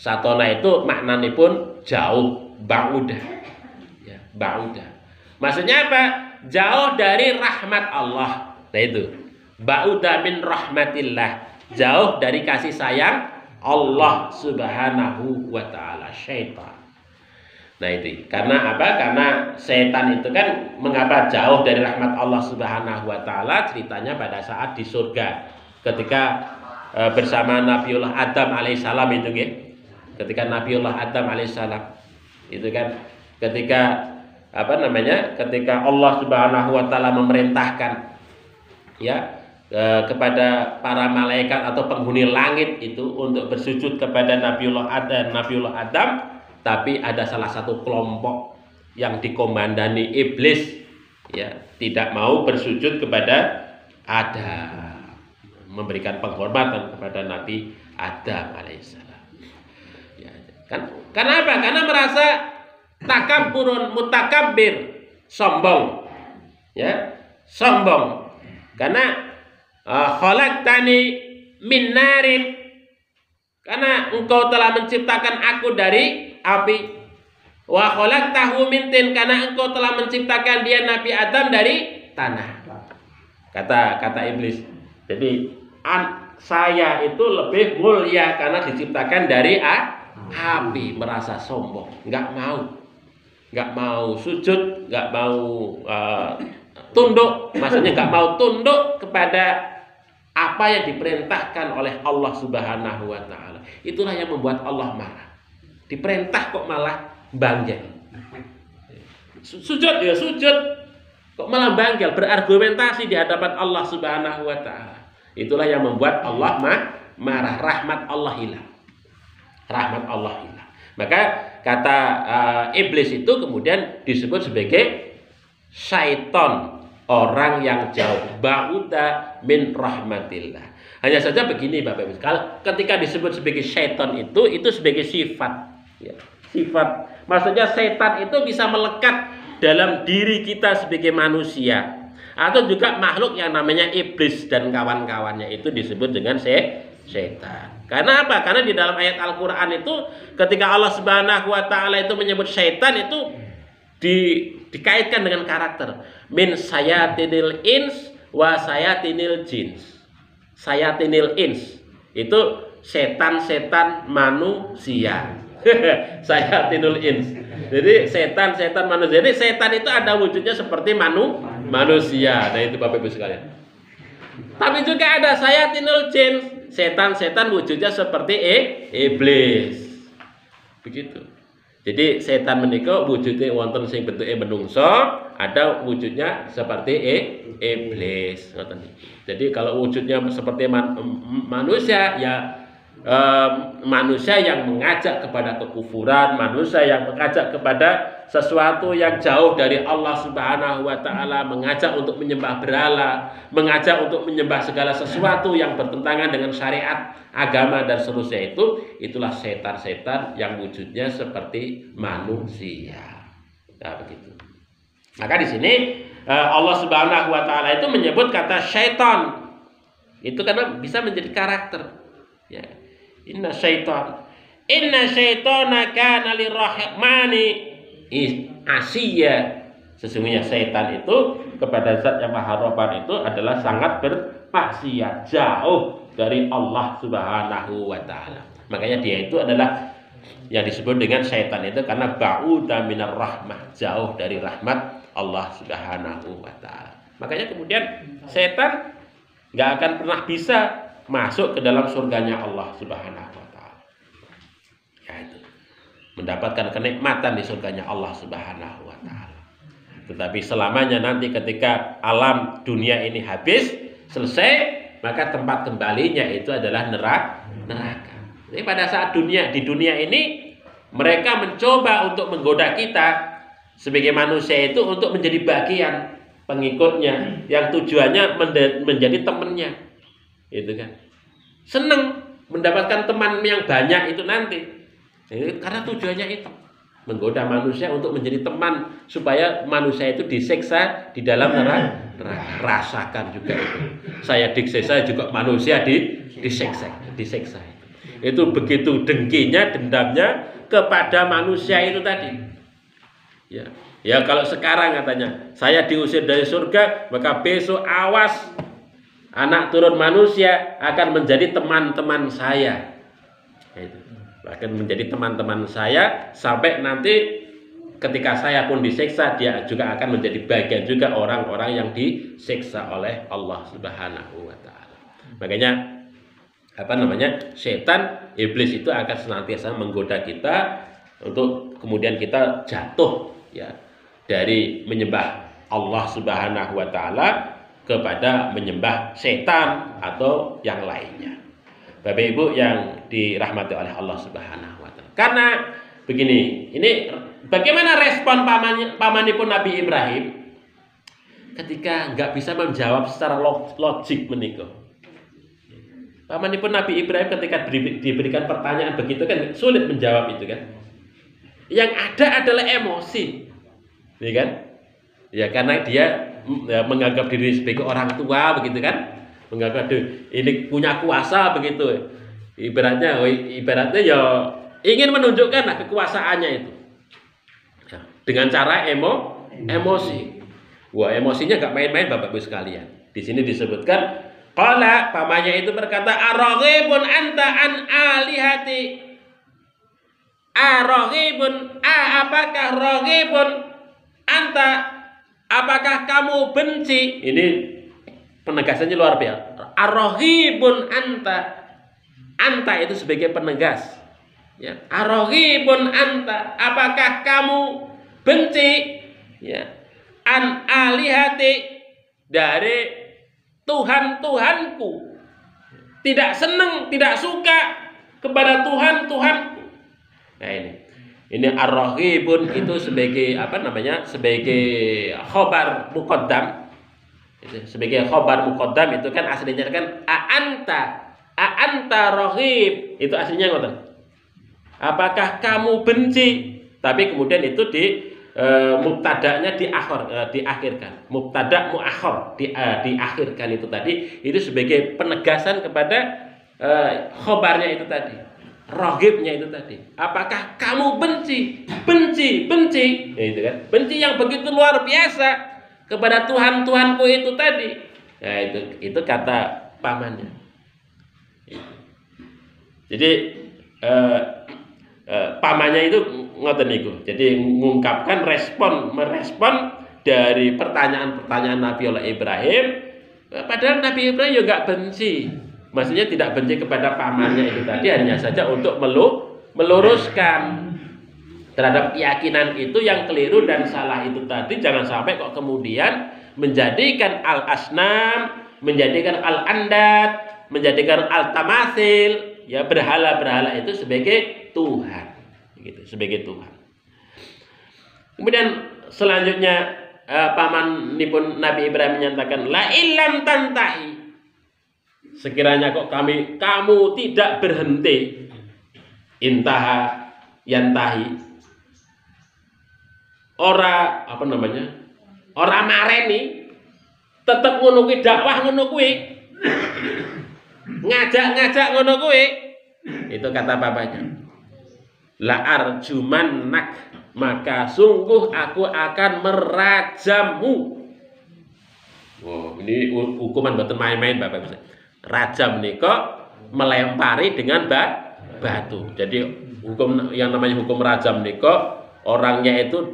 Satona itu maknanya pun jauh, ba'udah. Ya, ba'udah. Maksudnya apa? Jauh dari rahmat Allah. Nah itu, ba'udah min rahmatillah. Jauh dari kasih sayang Allah Subhanahu wa taala, syaitan. Nah itu, karena apa? Karena setan itu kan mengapa jauh dari rahmat Allah Subhanahu wa taala? Ceritanya pada saat di surga ketika bersama Nabiullah Adam alaihissalam itu ya. Ketika Nabiullah Adam alaihissalam itu kan ketika ketika Allah Subhanahu wa taala memerintahkan ya kepada para malaikat atau penghuni langit itu untuk bersujud kepada Nabiullah Adam, tapi ada salah satu kelompok yang dikomandani iblis ya tidak mau bersujud kepada Adam, memberikan penghormatan kepada Nabi Adam alaihissalam. Ya, kan? Kenapa? Karena merasa takabburun mutakabbir, sombong. Ya, sombong. Karena khalaqtani min narin, karena engkau telah menciptakan aku dari api. Wa khalaqtahu min tin, karena engkau telah menciptakan dia Nabi Adam dari tanah. Kata iblis. Jadi saya itu lebih mulia karena diciptakan dari api. Merasa sombong, nggak mau sujud, nggak mau tunduk, maksudnya nggak mau tunduk kepada apa yang diperintahkan oleh Allah Subhanahu wa taala. Itulah yang membuat Allah marah. Diperintah kok malah banggal. Sujud ya sujud, kok malah banggal, berargumentasi di hadapan Allah Subhanahu wa taala. Itulah yang membuat Allah marah, rahmat Allah hilang. Rahmat Allah hilang. Maka kata iblis itu kemudian disebut sebagai syaiton, orang yang jauh, ba'uda min rahmatillah. Hanya saja begini Bapak Ibu, kalau ketika disebut sebagai syaiton itu sebagai sifat ya, sifat. Maksudnya setan itu bisa melekat dalam diri kita sebagai manusia, atau juga makhluk yang namanya iblis dan kawan-kawannya itu disebut dengan setan. Karena apa? Karena di dalam ayat Al-Quran itu ketika Allah Subhanahu wa taala itu menyebut syaitan itu dikaitkan dengan karakter min sayatinil ins wa sayatinil jins. Sayatinil ins itu setan-setan manusia. Sayatinul ins. Jadi setan manusia. Jadi setan itu ada wujudnya seperti manusia. Nah itu Bapak Ibu sekalian. Tapi juga ada sayatinul jin. Setan wujudnya seperti iblis. Begitu. Jadi setan menika wujudnya wonten sing bentuke menungso, ada wujudnya seperti iblis. Jadi kalau wujudnya seperti manusia ya manusia yang mengajak kepada kekufuran, manusia yang mengajak kepada sesuatu yang jauh dari Allah Subhanahu wa taala, mengajak untuk menyembah berhala, mengajak untuk menyembah segala sesuatu yang bertentangan dengan syariat, agama dan seterusnya itulah setan-setan yang wujudnya seperti manusia. Nah, begitu. Maka di sini Allah Subhanahu wa taala itu menyebut kata syaitan. Itu karena bisa menjadi karakter. Ya. Inna syaitana kana lirrahmani asiyya. Sesungguhnya setan itu kepada Zat yang Maha Rahman itu adalah sangat bermaksiat, jauh dari Allah Subhanahu wa taala. Makanya dia itu adalah yang disebut dengan setan itu karena ba'uda minar rahmah, jauh dari rahmat Allah Subhanahu wa taala. Makanya kemudian setan nggak akan pernah bisa masuk ke dalam surganya Allah Subhanahu wa taala. Ya itu. Mendapatkan kenikmatan di surganya Allah Subhanahu wa taala. Tetapi selamanya nanti ketika alam dunia ini habis, selesai, maka tempat kembalinya itu adalah neraka. Jadi pada saat di dunia ini mereka mencoba untuk menggoda kita sebagai manusia itu untuk menjadi bagian pengikutnya yang tujuannya menjadi temannya. Itu kan seneng mendapatkan teman yang banyak itu nanti. Jadi, karena tujuannya itu menggoda manusia untuk menjadi teman supaya manusia itu disiksa di dalam neraka. Rasakan juga itu. Saya disiksa juga manusia disiksa. Itu begitu dengkinya, dendamnya kepada manusia itu tadi. Ya kalau sekarang katanya saya diusir dari surga, maka besok awas anak turun manusia akan menjadi teman-teman saya. Itu. Akan menjadi teman-teman saya sampai nanti ketika saya pun disiksa, dia juga akan menjadi bagian juga orang-orang yang disiksa oleh Allah Subhanahu wa taala. Makanya setan, iblis itu akan senantiasa menggoda kita untuk kemudian kita jatuh ya dari menyembah Allah Subhanahu wa taala kepada menyembah setan atau yang lainnya. Bapak Ibu yang dirahmati oleh Allah Subhanahu wa taala. Karena begini, ini bagaimana respon pamanipun Nabi Ibrahim ketika nggak bisa menjawab secara logik menika. Pamanipun Nabi Ibrahim ketika diberikan pertanyaan begitu kan sulit menjawab itu kan. Yang ada adalah emosi. Ya kan? Ya karena dia menganggap diri sebagai orang tua begitu kan, menganggap ini punya kuasa begitu, ibaratnya ya ingin menunjukkan kekuasaannya itu ya, dengan cara emosi. Wah emosinya nggak main-main Bapak Ibu sekalian. Di sini disebutkan qala, pamannya itu berkata araghibun anta an alihati, apakah raghibun anta, apakah kamu benci? Ini penegasannya luar biasa. Ar-Raghibun anta. Anta itu sebagai penegas. Ya. Ar-Raghibun anta. Apakah kamu benci? Ya. An alihati, dari Tuhan-Tuhanku. Tidak senang, tidak suka kepada Tuhan-Tuhanku. Nah ini ar-raghibun itu sebagai sebagai khobar muqaddam. Sebagai khobar muqaddam itu kan aslinya kan a'anta raghib. Itu aslinya ngoten. Apakah kamu benci? Tapi kemudian itu di mubtada'nya diakhirkan. Mubtada' muakhir diakhirkan itu tadi. Itu sebagai penegasan kepada khobarnya itu tadi. Raghibnya itu tadi. Apakah kamu benci? Ya itu kan. Benci yang begitu luar biasa kepada Tuhan-Tuhanku itu tadi. Ya itu kata pamannya. Jadi pamannya itu ngoten niku. Jadi mengungkapkan merespon dari pertanyaan-pertanyaan Nabi Allah Ibrahim. Padahal Nabi Ibrahim juga nggak benci. Maksudnya tidak benci kepada pamannya itu tadi, hanya saja untuk meluruskan terhadap keyakinan itu yang keliru dan salah itu tadi. Jangan sampai kok kemudian menjadikan al-asnam, menjadikan al-andad, menjadikan al-tamasil, ya berhala-berhala itu sebagai Tuhan, gitu, sebagai Tuhan. Kemudian selanjutnya paman nipun Nabi Ibrahim menyatakan la illam tantahi, sekiranya kok kamu tidak berhenti, intaha yantahi, ora apa namanya, ora mareni, tetep ngono kuwi, dakwah ngono kuwi, ngajak ngono kuwi, itu kata bapaknya, la arjumannak, maka sungguh aku akan merajammu. Oh, ini hukuman buatan main-main Bapak Ibu. Rajam niko melempari dengan batu. Jadi hukum yang namanya hukum rajam niko, orangnya itu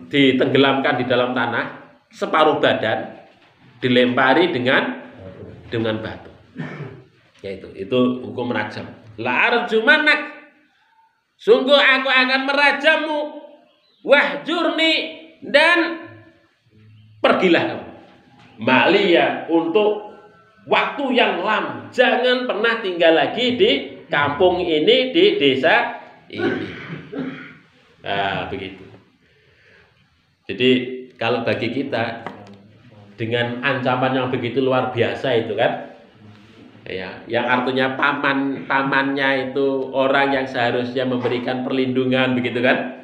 ditenggelamkan di dalam tanah separuh badan, dilempari dengan batu. Yaitu itu hukum rajam. La arjumanak, sungguh aku akan merajammu, wahjurni, dan pergilah kamu Malia untuk waktu yang lama. Jangan pernah tinggal lagi di kampung ini, di desa ini. Nah, begitu. Jadi kalau bagi kita dengan ancaman yang begitu luar biasa itu kan, ya, yang artinya pamannya itu orang yang seharusnya memberikan perlindungan, begitu kan?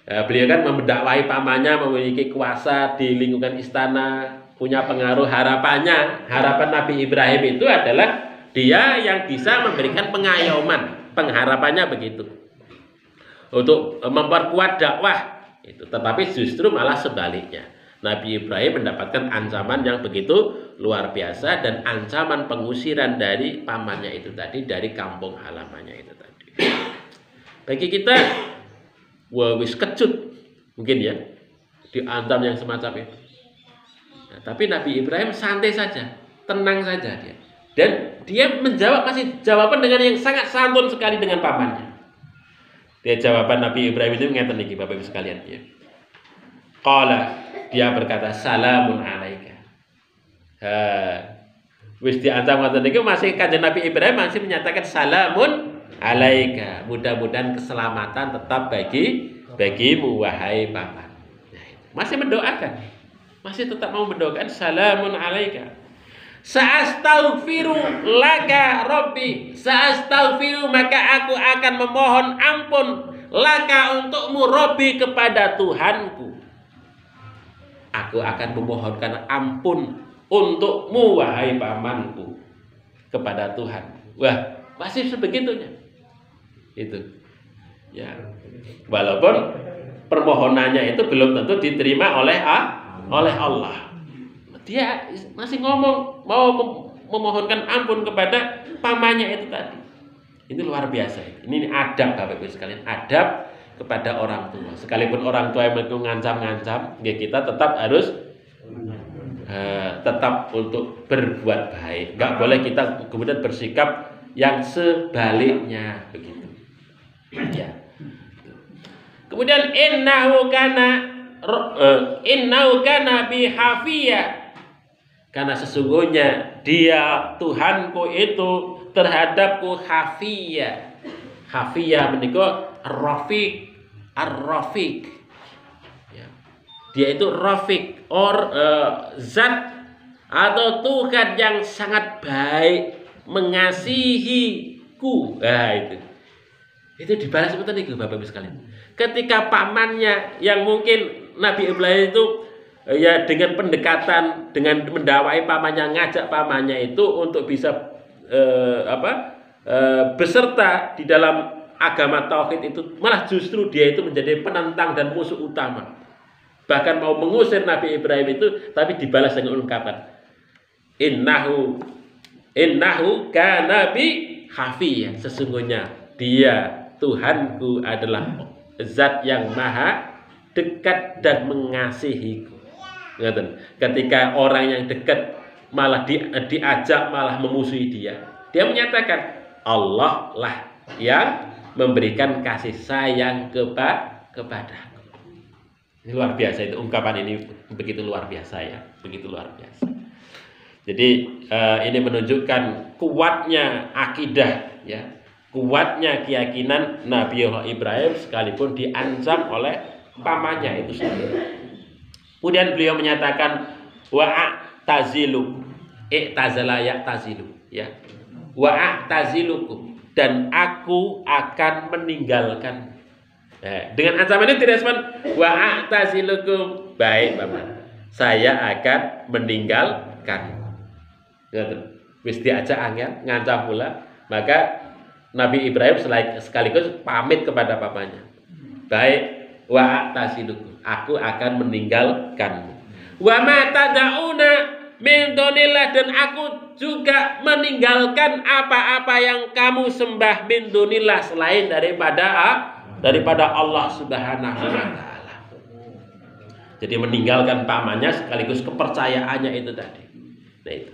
Beliau kan mendakwai pamannya memiliki kuasa di lingkungan istana, punya pengaruh. Harapan Nabi Ibrahim itu adalah dia yang bisa memberikan pengayoman, pengharapannya begitu, untuk memperkuat dakwah itu. Tetapi justru malah sebaliknya, Nabi Ibrahim mendapatkan ancaman yang begitu luar biasa dan ancaman pengusiran dari pamannya itu tadi, dari kampung halamannya itu tadi. Bagi kita, wis kecut mungkin ya diancam yang semacam itu. Nah, tapi Nabi Ibrahim santai saja, tenang saja dia. Dan dia menjawab, masih jawaban dengan yang sangat santun sekali dengan pamannya. Dia jawaban Nabi Ibrahim itu ngeten niki Bapak Ibu sekalian ya. Qala, dia berkata salamun alaika. Wis diancam ngoten niku, masih kanjeng Nabi Ibrahim masih menyatakan salamun alaika. Mudah-mudahan keselamatan tetap bagimu wahai paman. Nah, masih mendoakan. Masih tetap mau mendoakan salamun alaika. Sa'astaghfiru laka rabbi, sa'astaghfiru, maka aku akan memohon ampun, laka untukmu, rabbi, kepada Tuhanku. Aku akan memohonkan ampun untukmu wahai pamanku, kepada Tuhan. Wah, masih sebegitunya. Itu. Ya. Walaupun permohonannya itu belum tentu diterima oleh Allah. Dia masih ngomong mau memohonkan ampun kepada pamannya itu tadi. Ini luar biasa. Ini adab Bapak Ibu sekalian, adab kepada orang tua. Sekalipun orang tua yang ngancam-ngancam, ya kita tetap harus tetap untuk berbuat baik. Enggak boleh kita kemudian bersikap yang sebaliknya begitu. Ya. Kemudian innahu kana bihafiyah, karena sesungguhnya dia Tuhanku itu terhadapku hafiyah. Hafiyah menika ar-rafiq. Ya. Dia itu rafiq, zat atau Tuhan yang sangat baik, mengasihiku. Nah, itu dibalas seperti itu Bapak Ibu sekalian. Ketika pamannya yang mungkin Nabi Ibrahim itu ya dengan pendekatan, dengan mendakwai pamannya, ngajak pamannya itu untuk bisa beserta di dalam agama tauhid itu, malah justru dia itu menjadi penentang dan musuh utama. Bahkan mau mengusir Nabi Ibrahim itu, tapi dibalas dengan ungkapan innahu Innahu kana bi hafiya. Sesungguhnya dia Tuhanku adalah zat yang maha dekat dan mengasihiku. Ketika orang yang dekat malah diajak malah memusuhi dia menyatakan Allah lah yang memberikan kasih sayang kepadaku. Ini luar biasa, itu ungkapan ini begitu luar biasa ya, begitu luar biasa. Jadi ini menunjukkan kuatnya akidah ya, kuatnya keyakinan Nabiullah Ibrahim sekalipun diancam oleh pamannya itu sendiri. Kemudian beliau menyatakan wa'tazilu, i'tazala ya'tazilu ya. Wa'tazilukum, dan aku akan meninggalkan. Dengan ancaman ini direspon wa'tazilukum, baik paman, saya akan meninggalkan. Wis diajak angel ngancam pula, maka Nabi Ibrahim sekaligus pamit kepada pamannya. Baik, wa'tazilukum, aku akan meninggalkanmu. Wa ma tad'una min dunillah, dan aku juga meninggalkan apa-apa yang kamu sembah min dunillah, selain daripada Allah Subhanahu wa taala. Jadi meninggalkan pamannya sekaligus kepercayaannya itu tadi. Nah itu.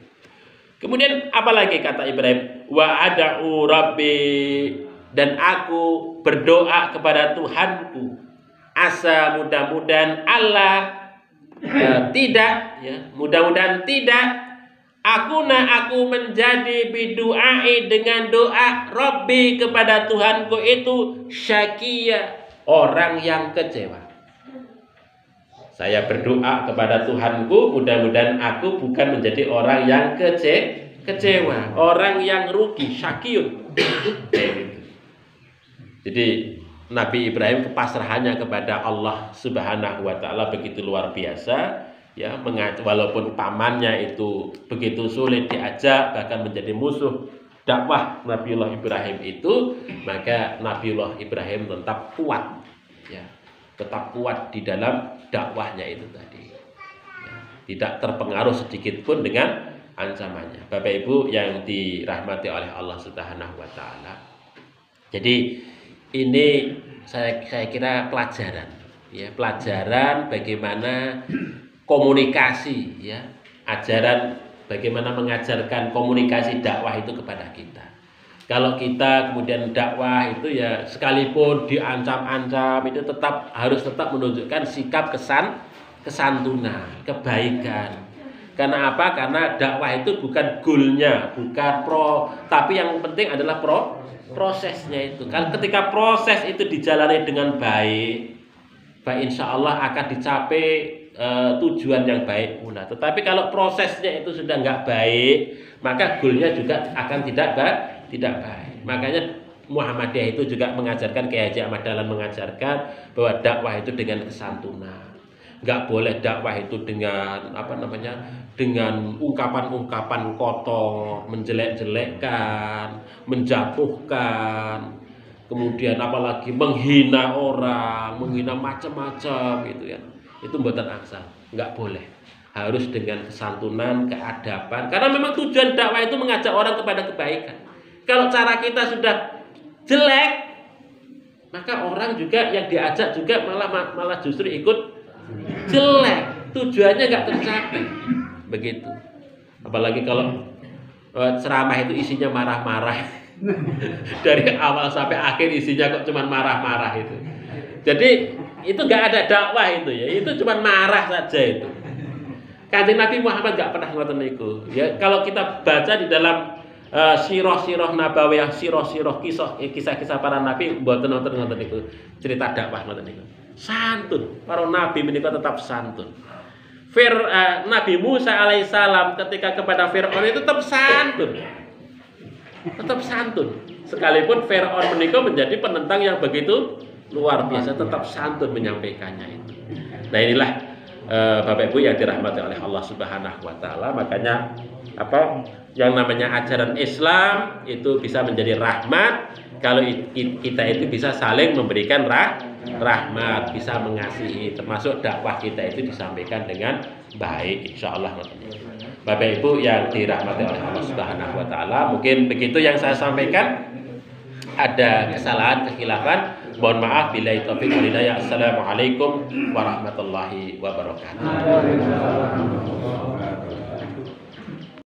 Kemudian apalagi kata Ibrahim, wa ad'u rabbi, dan aku berdoa kepada Tuhanku, asa mudah-mudahan Allah tidak ya, mudah-mudahan tidak aku menjadi bidu'ai dengan doa Rabbi kepada Tuhanku itu syakia, orang yang kecewa. Saya berdoa kepada Tuhanku, mudah-mudahan aku bukan menjadi orang yang kecewa, orang yang rugi, syakiyun. Jadi Nabi Ibrahim kepasrahannya kepada Allah Subhanahu wa taala begitu luar biasa ya, walaupun pamannya itu begitu sulit diajak, bahkan menjadi musuh dakwah Nabiullah Ibrahim itu, maka Nabiullah Ibrahim tetap kuat ya, tetap kuat di dalam dakwahnya itu tadi ya, tidak terpengaruh sedikit pun dengan ancamannya. Bapak Ibu yang dirahmati oleh Allah Subhanahu wa taala. Jadi ini saya kira pelajaran ya, pelajaran bagaimana komunikasi ya, ajaran bagaimana mengajarkan komunikasi dakwah itu kepada kita. Kalau kita kemudian dakwah itu ya, sekalipun diancam-ancam itu harus tetap menunjukkan sikap kesantunan, kebaikan. Karena apa? Karena dakwah itu bukan goalnya, bukan tapi yang penting adalah prosesnya itu. Kan ketika proses itu dijalani dengan baik, insya Allah akan dicapai tujuan yang baik pula. Tetapi kalau prosesnya itu sudah nggak baik, maka goalnya juga akan tidak baik. Makanya Muhammadiyah itu juga mengajarkan, Kiai Haji Ahmad Dahlan mengajarkan bahwa dakwah itu dengan kesantunan. Nggak boleh dakwah itu dengan dengan ungkapan-ungkapan kotor, menjelek-jelekkan, menjatuhkan, kemudian apalagi menghina orang, menghina macam-macam gitu ya. Itu mboten angsal, nggak boleh. Harus dengan kesantunan, keadaban. Karena memang tujuan dakwah itu mengajak orang kepada kebaikan. Kalau cara kita sudah jelek, maka orang juga yang diajak juga malah justru ikut jelek, tujuannya nggak tercapai, begitu. Apalagi kalau ceramah itu isinya marah-marah, dari awal sampai akhir isinya kok cuma marah-marah itu. Jadi itu nggak ada dakwah itu ya, itu cuma marah saja itu. Kanjeng Nabi Muhammad nggak pernah ngoten niku. Ya, kalau kita baca di dalam sirah-sirah nabawiyah, sirah-sirah kisah-kisah para nabi, mboten ngoten niku, cerita dakwah ngoten niku. Santun, para nabi menika tetap santun. Nabi Musa alaihissalam ketika kepada Fir'aun itu tetap santun. Tetap santun. Sekalipun Fir'aun menika menjadi penentang yang begitu luar biasa, tetap santun menyampaikannya itu. Nah inilah Bapak Ibu yang dirahmati oleh Allah Subhanahu wa taala. Makanya yang namanya ajaran Islam itu bisa menjadi rahmat kalau kita itu bisa saling memberikan rahmat, bisa mengasihi, termasuk dakwah kita itu disampaikan dengan baik, insyaallah. Bapak Ibu yang dirahmati oleh Allah Subhanahu wa taala, mungkin begitu yang saya sampaikan. Ada kesalahan, kekhilafan, mohon maaf. Billahi taufiq wal hidayah. Assalamualaikum warahmatullahi wabarakatuh.